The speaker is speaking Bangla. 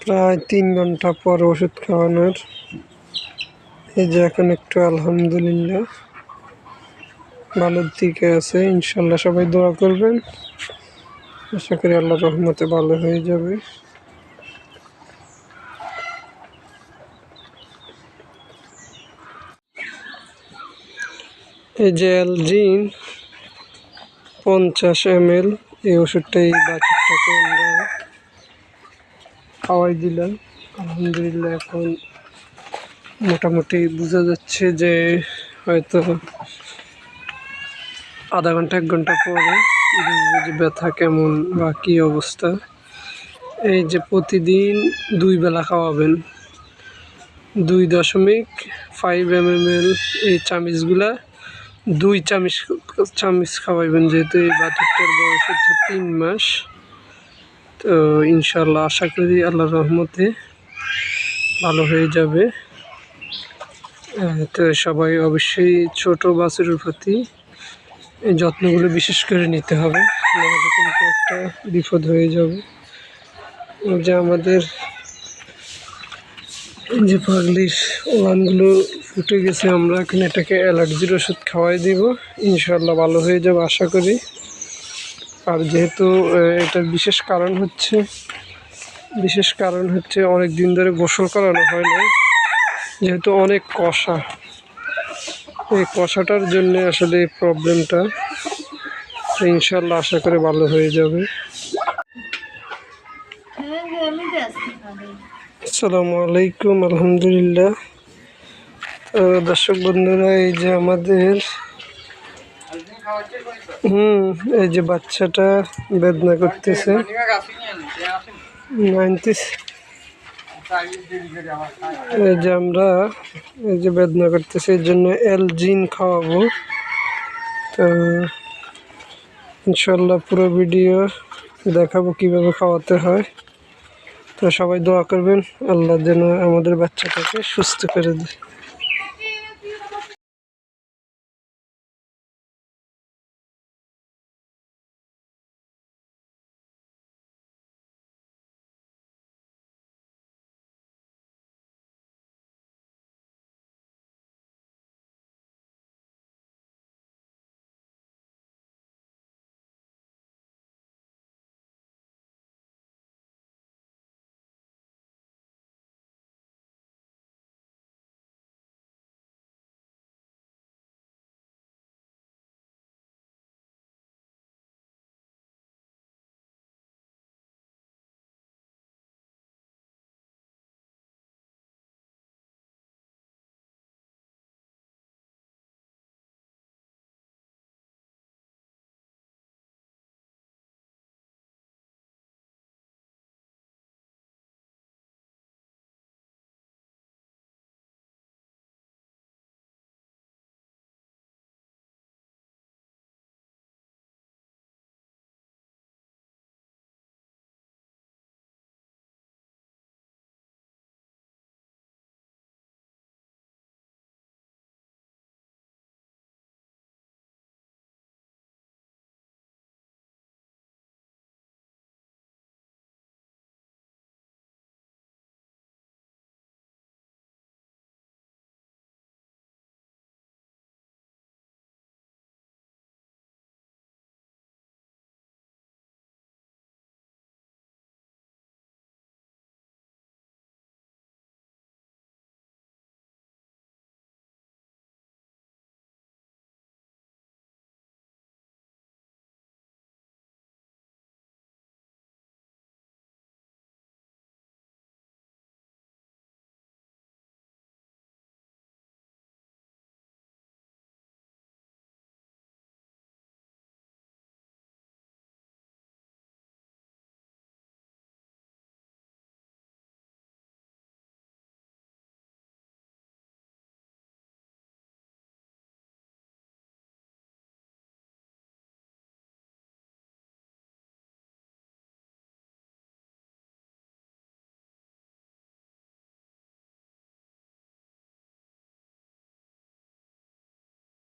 প্রায় 3 ঘন্টা পর ওষুধ খাওয়ানোর। এই যে এখন একটু আলহামদুলিল্লাহ ভালোর দিকে আছে। ইনশাল্লাহ সবাই দোয়া করবেন, আশা করি আল্লাহর রহমতে ভালো হয়ে যাবে। এই যে অ্যালজিন 50 ml, এই ওষুধটা এই বাচ্চাটাকে আমরা খাওয়াই দিলাম। আলহামদুলিল্লাহ এখন মোটামুটি বোঝা যাচ্ছে যে হয়তো আধা ঘন্টা 1 ঘন্টা পরে বুঝি ব্যথা কেমন বা কী অবস্থা। এই যে প্রতিদিন 2 বেলা খাওয়াবেন, 2.5 ml এই চামিচগুলা 2 চামিচ খাওয়াইবেন, যেহেতু এই বাচ্চাটার বয়স হচ্ছে 3 মাস। তো ইনশাল্লাহ আশা করি আল্লাহর রহমতে ভালো হয়ে যাবে। তো সবাই অবশ্যই ছোট বাছুরের প্রতি এই যত্নগুলো বিশেষ করে নিতে হবে, নাহলে কিন্তু একটা বিপদ হয়ে যাবে। যে আমাদের যে পাগলির ওলানগুলো ফুটে গেছে, আমরা এখন এটাকে অ্যালার্জির ওষুধ খাওয়াই দিব, ইনশাল্লাহ ভালো হয়ে যাবে আশা করি। আর যেহেতু এটার বিশেষ কারণ হচ্ছে অনেক দিন ধরে গোসল করানো হয় না, যেহেতু অনেক কষা, এই কষাটার জন্য আসলে এই প্রবলেমটা। ইনশাল্লাহ আশা করে ভালো হয়ে যাবে। আসসালামু আলাইকুম, আলহামদুলিল্লাহ। দর্শক বন্ধুরা, এই যে আমাদের এই যে বাচ্চাটা বেদনা করতেছে, এই যে আমরা এই যে বেদনা করতেছে, এর জন্য অ্যালজিন খাওয়াবো। তো ইনশাল্লাহ পুরো ভিডিও দেখাবো কিভাবে খাওয়াতে হয়। তো সবাই দোয়া করবেন, আল্লাহ যেন আমাদের বাচ্চাটাকে সুস্থ করে দেয়।